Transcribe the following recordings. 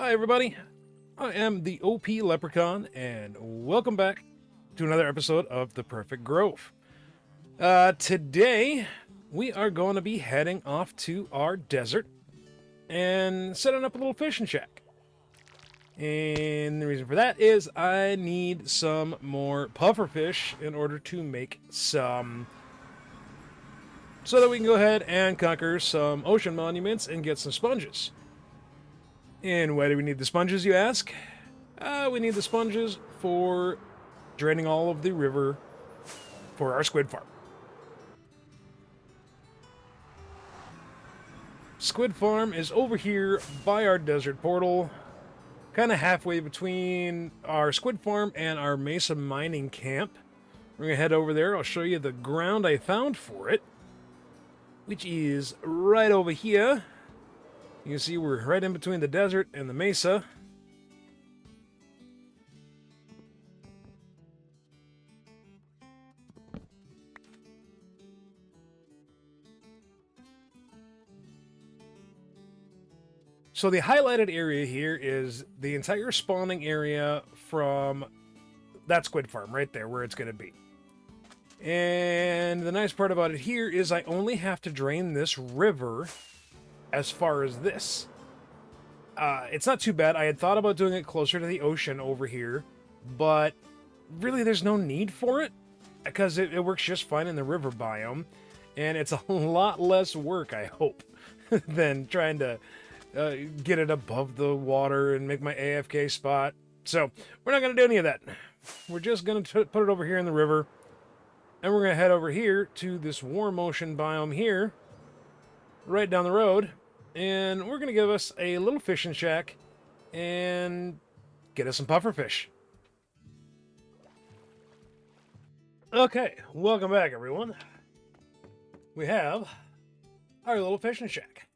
Hi, everybody. I am the OP Leprechaun, and welcome back to another episode of The Perfect Grove. Today, we are going to be heading off to our desert and setting up a little fishing shack. And the reason for that is I need some more pufferfish in order to make some, so that we can go ahead and conquer some ocean monuments and get some sponges. And why do we need the sponges, you ask? We need the sponges for draining all of the river for our squid farm. Squid farm is over here by our desert portal, kind of halfway between our squid farm and our mesa mining camp. We're going to head over there. I'll show you the ground I found for it, which is right over here. You can see we're right in between the desert and the mesa. So the highlighted area here is the entire spawning area from that squid farm right there where it's going to be. And the nice part about it here is I only have to drain this river as far as this. It's not too bad. I had thought about doing it closer to the ocean over here, but really there's no need for it because it works just fine in the river biome, and it's a lot less work, I hope, than trying to get it above the water and make my AFK spot. So we're not going to do any of that. We're just going to put it over here in the river, and we're going to head over here to this warm ocean biome here, right down the road, and we're going to give us a little fishing shack and get us some pufferfish. Okay, welcome back, everyone. We have our little fishing shack.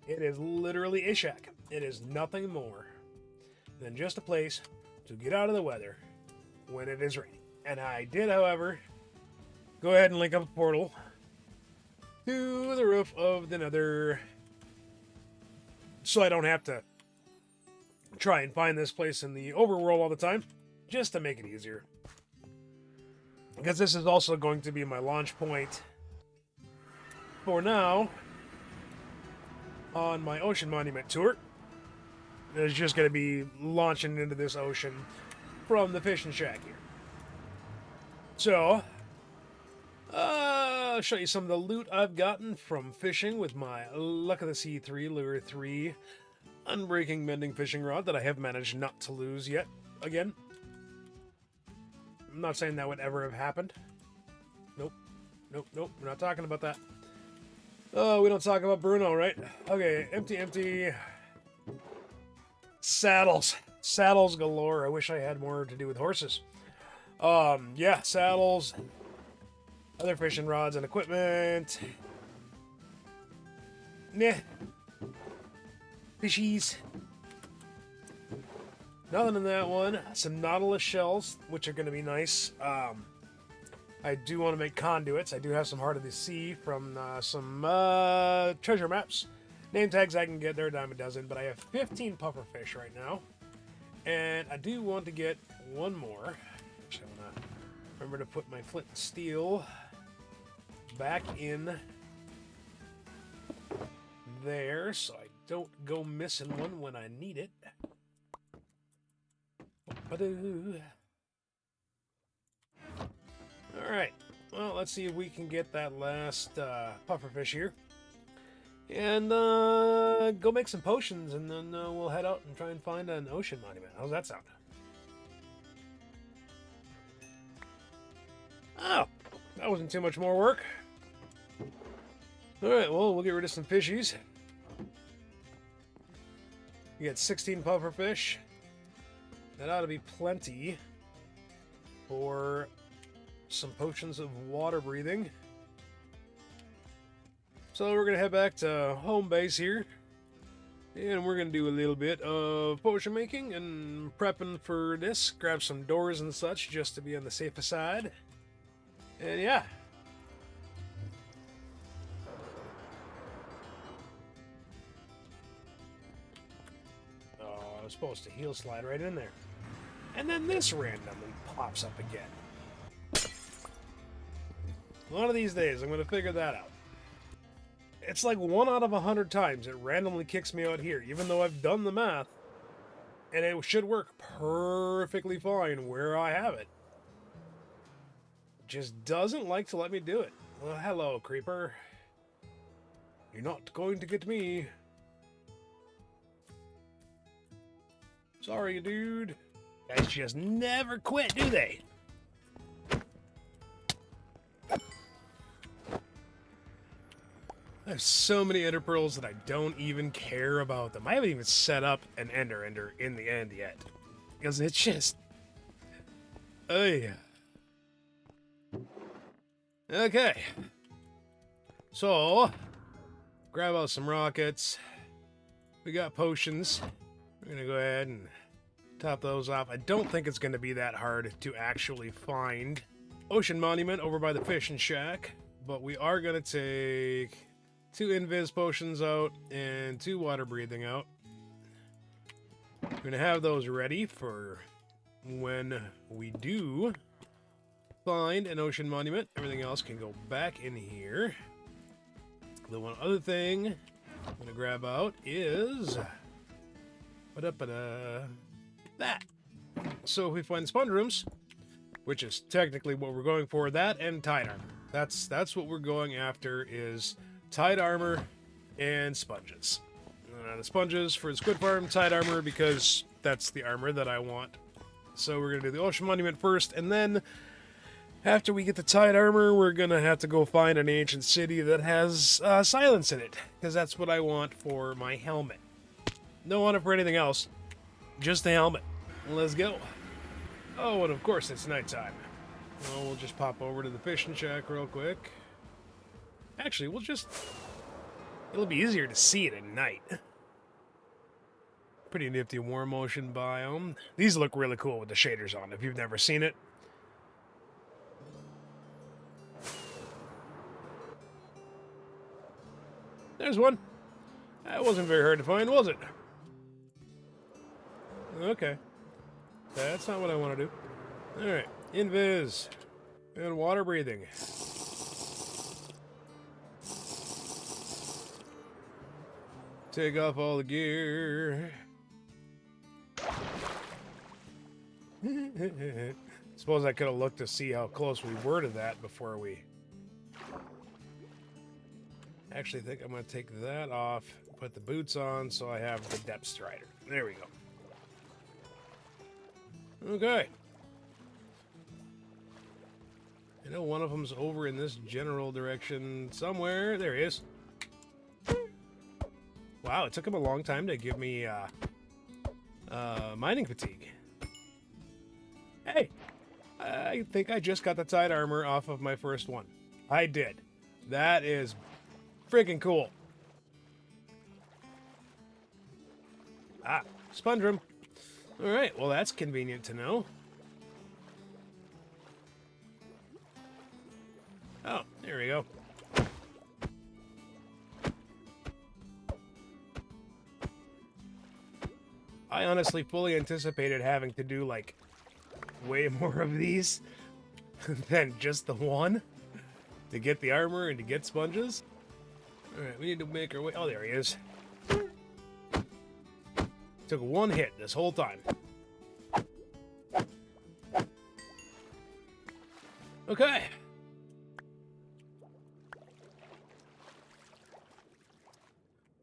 It is literally a shack. It is nothing more than just a place to get out of the weather when it is raining. And I did, however, go ahead and link up a portal to the roof of the nether so I don't have to try and find this place in the overworld all the time, just to make it easier. Because this is also going to be my launch point for now on my ocean monument tour. It's just going to be launching into this ocean from the fishing shack here. So, I'll show you some of the loot I've gotten from fishing with my Luck of the Sea 3 Lure 3 Unbreaking Mending Fishing Rod that I have managed not to lose yet again. I'm not saying that would ever have happened. Nope. We're not talking about that. Oh, we don't talk about Bruno, right? Okay, empty. Saddles. Saddles galore. I wish I had more to do with horses. Yeah, saddles. Other fishing rods and equipment. Nah. Fishies. Nothing in that one. Some Nautilus shells, which are going to be nice. I do want to make conduits. I do have some Heart of the Sea from some treasure maps. Name tags I can get, they're a dime a dozen, but I have 15 pufferfish right now. And I do want to get one more. Actually, I want to remember to put my flint and steel back in there so I don't go missing one when I need it. Alright, well, let's see if we can get that last pufferfish here. And go make some potions, and then we'll head out and try and find an ocean monument. How's that sound? Oh, that wasn't too much more work. Alright, well, we'll get rid of some fishies. You get 16 pufferfish. That ought to be plenty for some potions of water breathing. So we're going to head back to home base here. And we're going to do a little bit of potion making and prepping for this. Grab some doors and such just to be on the safer side. And yeah. was supposed to heal slide right in there. And then this randomly pops up again. One of these days, I'm going to figure that out. It's like 1 out of 100 times it randomly kicks me out here, even though I've done the math. And it should work perfectly fine where I have it. Just doesn't like to let me do it. Well, hello, creeper. You're not going to get me. Sorry, dude. Guys just never quit, do they? I have so many ender pearls that I don't even care about them. I haven't even set up an ender in the end yet. Because it's just... Oh, yeah. Okay. So, grab out some rockets. We got potions. We're going to go ahead and top those off. I don't think it's going to be that hard to actually find Ocean Monument over by the fishing shack. But we are going to take 2 invis potions out and 2 water breathing out. We're going to have those ready for when we do find an Ocean Monument. Everything else can go back in here. The one other thing I'm going to grab out is that. So if we find sponge rooms, which is technically what we're going for, that and tide armor. That's what we're going after, is tide armor and sponges. The sponges for the squid farm, tide armor because that's the armor that I want. So we're going to do the Ocean Monument first, and then after we get the tide armor, we're going to have to go find an ancient city that has silence in it, because that's what I want for my helmet. Don't want it for anything else, just the helmet. Let's go. Oh, and of course it's nighttime. Well, we'll just pop over to the fishing shack real quick. Actually, it'll be easier to see it at night. Pretty nifty warm ocean biome. These look really cool with the shaders on, if you've never seen it. There's one. That wasn't very hard to find, was it? Okay. That's not what I want to do. Alright. Invis. And water breathing. Take off all the gear. Suppose I could have looked to see how close we were to that before we... Actually, I think I'm going to take that off, put the boots on, so I have the depth strider. There we go. Okay. I know one of them's over in this general direction somewhere. There he is. Wow, it took him a long time to give me mining fatigue. Hey, I think I just got the tide armor off of my first one. I did. That is freaking cool. Ah, sponge room. All right, well, that's convenient to know. Oh, there we go. I honestly fully anticipated having to do, like, way more of these than just the one to get the armor and to get sponges. Alright, we need to make our way... Oh, there he is. Took one hit this whole time. Okay.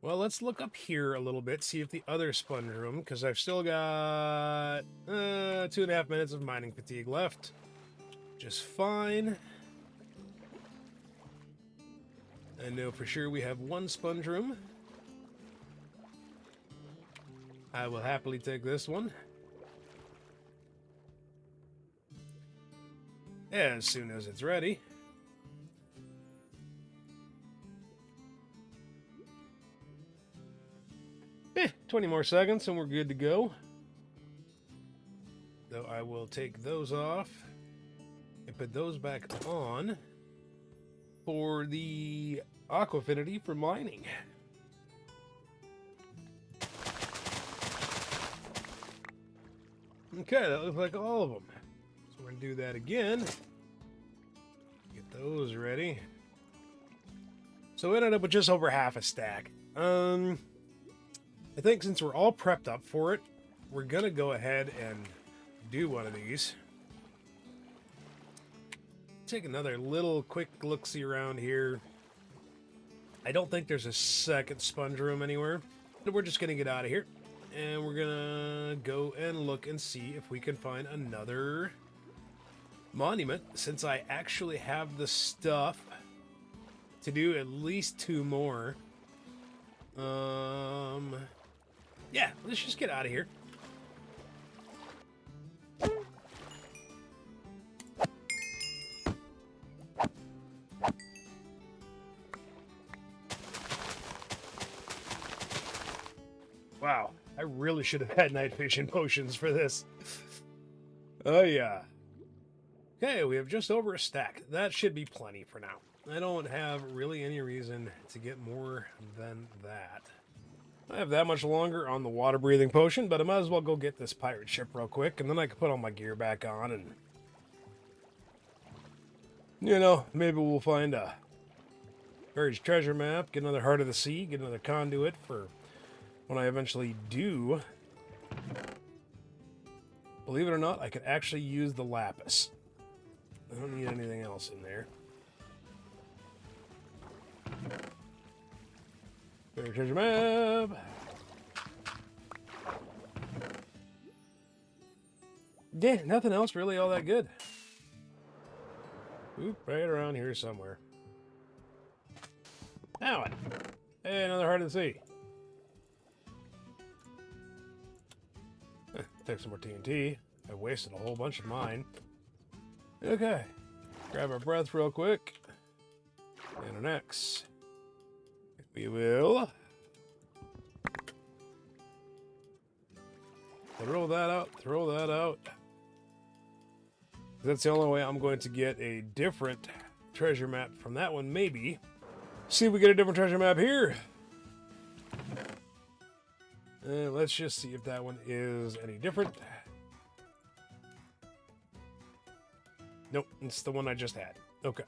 Well, let's look up here a little bit, see if the other sponge room, because I've still got 2.5 minutes of mining fatigue left. Just fine. I know for sure we have one sponge room. I will happily take this one. As soon as it's ready. 20 more seconds and we're good to go. Though I will take those off and put those back on for the Aqua Affinity for mining. Okay, that looks like all of them. So we're going to do that again. Get those ready. So we ended up with just over half a stack. I think since we're all prepped up for it, we're going to go ahead and do one of these. Take another little quick look-see around here. I don't think there's a second sponge room anywhere. But we're just going to get out of here. And we're going to go and look and see if we can find another monument, since I actually have the stuff to do at least 2 more. Yeah, let's just get out of here. Wow, I really should have had night vision potions for this. Oh yeah. Okay, we have just over a stack. That should be plenty for now. I don't have really any reason to get more than that. I have that much longer on the water breathing potion, but I might as well go get this pirate ship real quick, and then I can put all my gear back on, and you know, maybe we'll find a buried treasure map, get another Heart of the Sea, get another conduit for when I eventually do. Believe it or not, I could actually use the lapis. I don't need anything else in there. Buried treasure map. Yeah, nothing else really all that good. Oop, right around here somewhere. Now what? Hey, another Heart of the Sea. Take some more TNT. I wasted a whole bunch of mine. Okay. Grab our breath real quick. And an X. If we will. Throw that out. Throw that out. That's the only way I'm going to get a different treasure map from that one, maybe. See if we get a different treasure map here. Let's just see if that one is any different. Nope, it's the one I just had. Okay.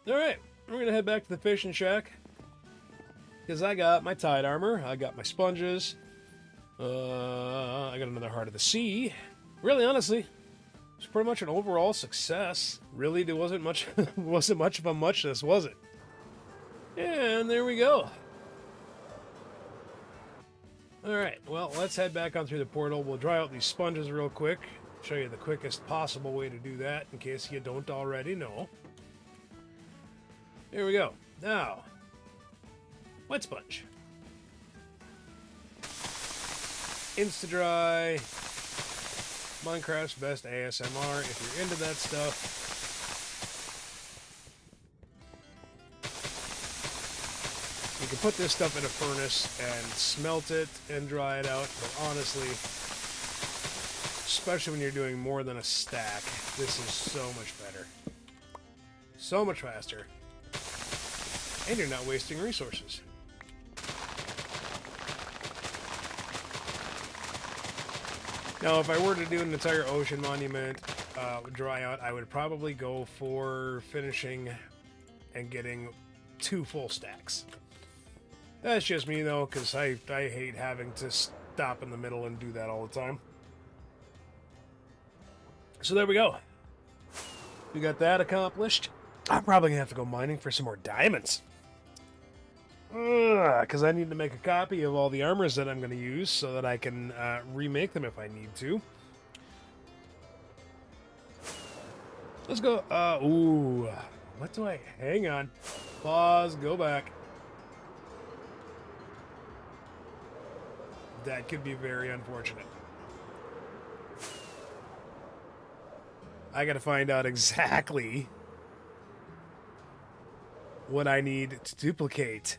Alright, we're going to head back to the fishing shack. Because I got my tide armor, I got my sponges, I got another Heart of the Sea. Really, honestly, it's pretty much an overall success. Really, there wasn't much, wasn't much of a muchness, was it? And there we go. Alright, well, let's head back on through the portal. We'll dry out these sponges real quick. Show you the quickest possible way to do that, in case you don't already know. Here we go. Now, wet sponge. Insta-dry. Minecraft's best ASMR. If you're into that stuff, you can put this stuff in a furnace and smelt it and dry it out, but honestly, especially when you're doing more than a stack, this is so much better. So much faster. And you're not wasting resources. Now, if I were to do an entire ocean monument dry out, I would probably go for finishing and getting 2 full stacks. That's just me, though, because I hate having to stop in the middle and do that all the time. So there we go. We got that accomplished. I'm probably going to have to go mining for some more diamonds. Because I need to make a copy of all the armors that I'm going to use so that I can remake them if I need to. Let's go. Ooh. What do I... Hang on. Pause. Go back. That could be very unfortunate. I gotta find out exactly what I need to duplicate.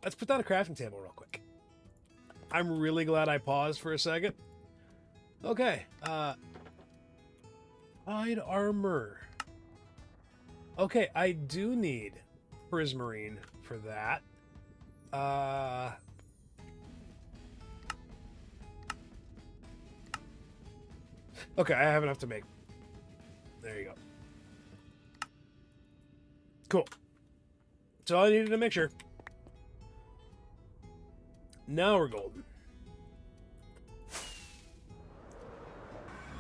Let's put down a crafting table real quick. I'm really glad I paused for a second. Okay, hide armor. Okay, I do need prismarine for that. Okay, I have enough to make. There you go. Cool. That's all I needed to make sure. Now we're golden.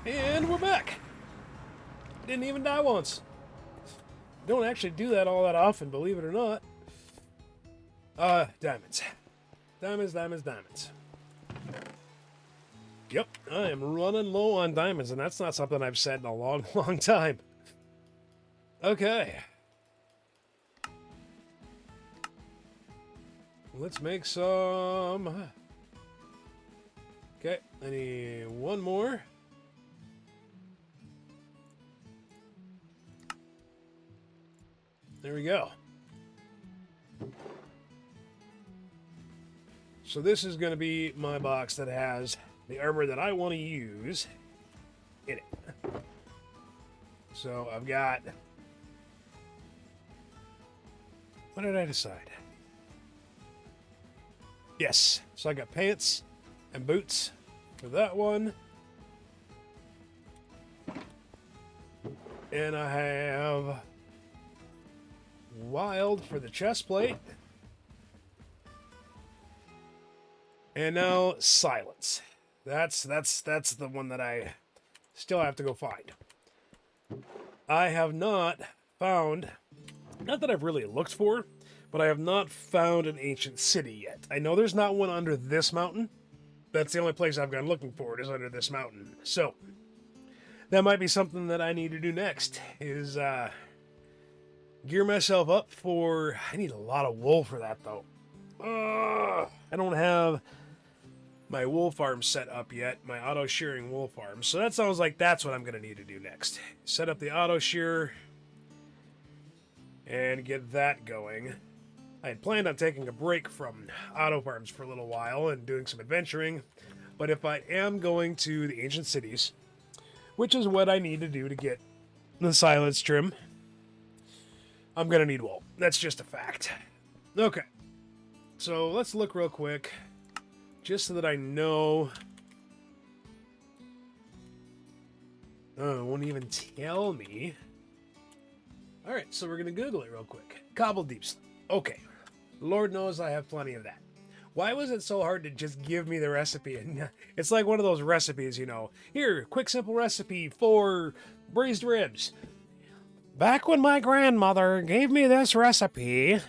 And we're back. Didn't even die once. Don't actually do that all that often, believe it or not. Diamonds. Diamonds. Yep, I am running low on diamonds, and that's not something I've said in a long, long time. Okay. Let's make some... Okay, I need one more. There we go. So this is going to be my box that has the armor that I want to use in it. So I've got... What did I decide? Yes. So I got pants and boots for that one. And I have wild for the chest plate. And now silence. That's the one that I still have to go find. I have not found, not that I've really looked for, but I have not found an ancient city yet. I know there's not one under this mountain. That's the only place I've gone looking for, it is under this mountain. So that might be something that I need to do next, is gear myself up for... I need a lot of wool for that, though. I don't have my wool farm set up yet, my auto shearing wool farm. So that sounds like that's what I'm going to need to do next. Set up the auto shear and get that going. I had planned on taking a break from auto farms for a little while and doing some adventuring, but if I am going to the ancient cities, which is what I need to do to get the silence trim, I'm going to need wool. That's just a fact. Okay. So let's look real quick, just so that I know. Oh, it won't even tell me. All right, so we're going to Google it real quick. Cobble deep slate. Okay. Lord knows I have plenty of that. Why was it so hard to just give me the recipe? And it's like one of those recipes, you know. Here, quick, simple recipe for braised ribs. Back when my grandmother gave me this recipe.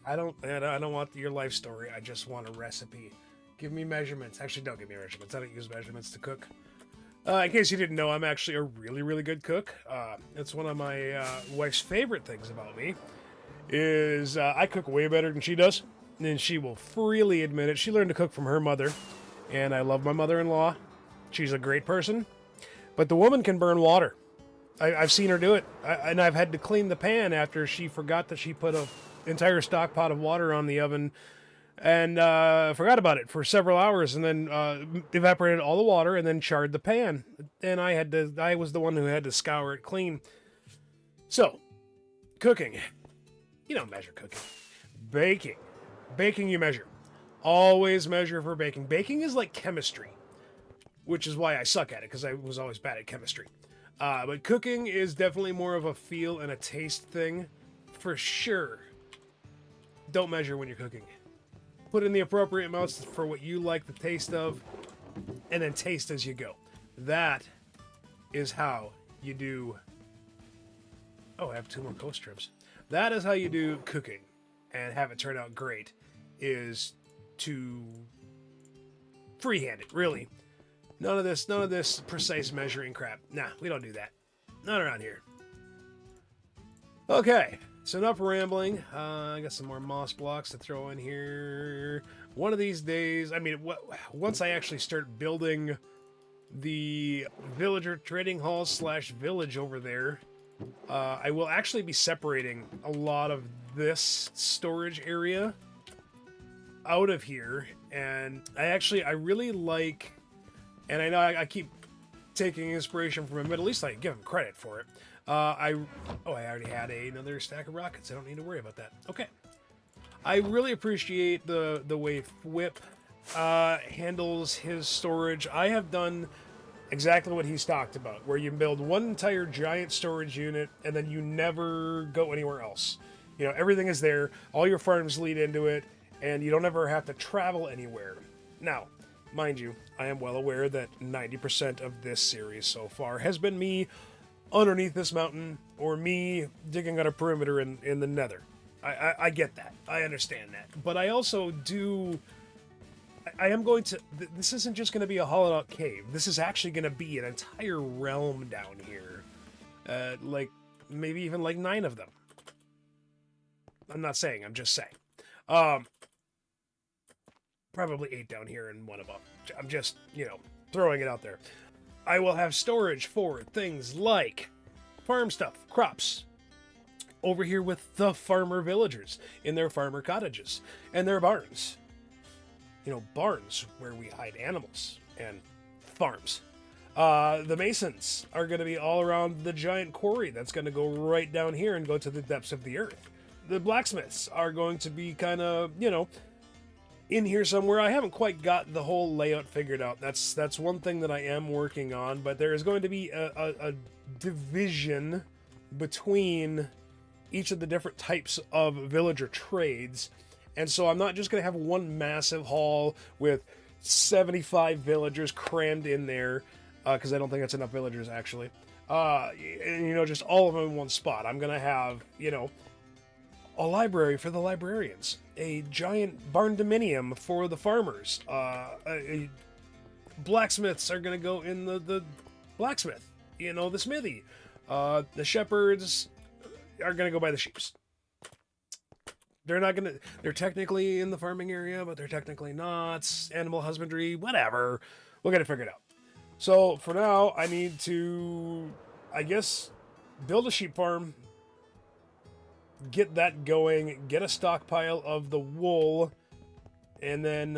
I don't want your life story. I just want a recipe. Give me measurements. Actually, don't give me measurements. I don't use measurements to cook. In case you didn't know, I'm actually a really, really good cook. It's one of my wife's favorite things about me. Is I cook way better than she does, and she will freely admit it. She learned to cook from her mother, and I love my mother-in-law. She's a great person, but the woman can burn water. I've seen her do it, and I've had to clean the pan after she forgot that she put an entire stock pot of water on the oven and forgot about it for several hours, and then evaporated all the water and then charred the pan. And I was the one who had to scour it clean. So, cooking. You don't measure cooking. Baking you measure. Always measure for baking. Baking is like chemistry, which is why I suck at it, because I was always bad at chemistry. But cooking is definitely more of a feel and a taste thing, for sure. Don't measure when you're cooking. Put in the appropriate amounts for what you like the taste of, and then taste as you go. That is how you do... Oh, I have 2 more coast trips. That is how you do cooking and have it turn out great, is to freehand it, really. None of this precise measuring crap. Nah, we don't do that. Not around here. Okay, so enough rambling. I got some more moss blocks to throw in here. One of these days, I mean, once I actually start building the villager trading hall / village over there, I will actually be separating a lot of this storage area out of here, and I really like, and I know I keep taking inspiration from a Middle East, I give them credit for it. I already had another stack of rockets. I don't need to worry about that. Okay. I really appreciate the way Whip handles his storage. I have done Exactly what he's talked about, where you build one entire giant storage unit and then you never go anywhere else. You know, everything is there, all your farms lead into it, and you don't ever have to travel anywhere. Now, mind you, I am well aware that 90% of this series so far has been me underneath this mountain or me digging out a perimeter in the nether. I get that. I understand that. But I also do. I am going to. This isn't just going to be a hollowed out cave. This is actually going to be an entire realm down here. Like, maybe even like 9 of them. I'm not saying, I'm just saying. Probably 8 down here and 1 above. I'm just, throwing it out there. I will have storage for things like farm stuff, crops. Over here with the farmer villagers in their farmer cottages and their barns. Barns where we hide animals and farms. The masons are going to be all around the giant quarry that's going to go right down here and go to the depths of the earth. The blacksmiths are going to be kind of, in here somewhere. I haven't quite got the whole layout figured out. That's one thing that I am working on, but there is going to be a division between each of the different types of villager trades. And so I'm not just going to have one massive hall with 75 villagers crammed in there, because I don't think that's enough villagers, actually. And, just all of them in one spot. I'm going to have, a library for the librarians, a giant barn dominium for the farmers. Blacksmiths are going to go in the blacksmith, the smithy. The shepherds are going to go by the sheeps. They're technically in the farming area, but they're technically not. Animal husbandry, whatever. We'll get it figured out. So for now, I need to, I guess, build a sheep farm, get that going, get a stockpile of the wool, and then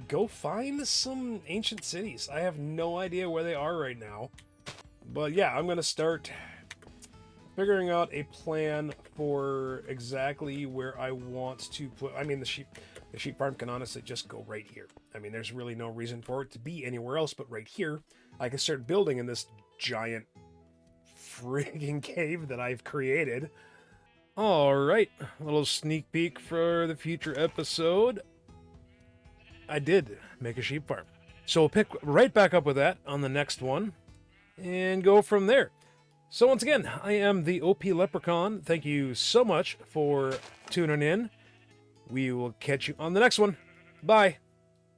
go find some ancient cities. I have no idea where they are right now. But yeah, I'm going to start figuring out a plan for exactly where I want to put. I mean, the sheep farm can honestly just go right here. I mean, there's really no reason for it to be anywhere else but right here. I can start building in this giant frigging cave that I've created. All right, a little sneak peek for the future episode. I did make a sheep farm. So we'll pick right back up with that on the next one and go from there. So once again, I am the OP Leprechaun. Thank you so much for tuning in. We will catch you on the next one. Bye.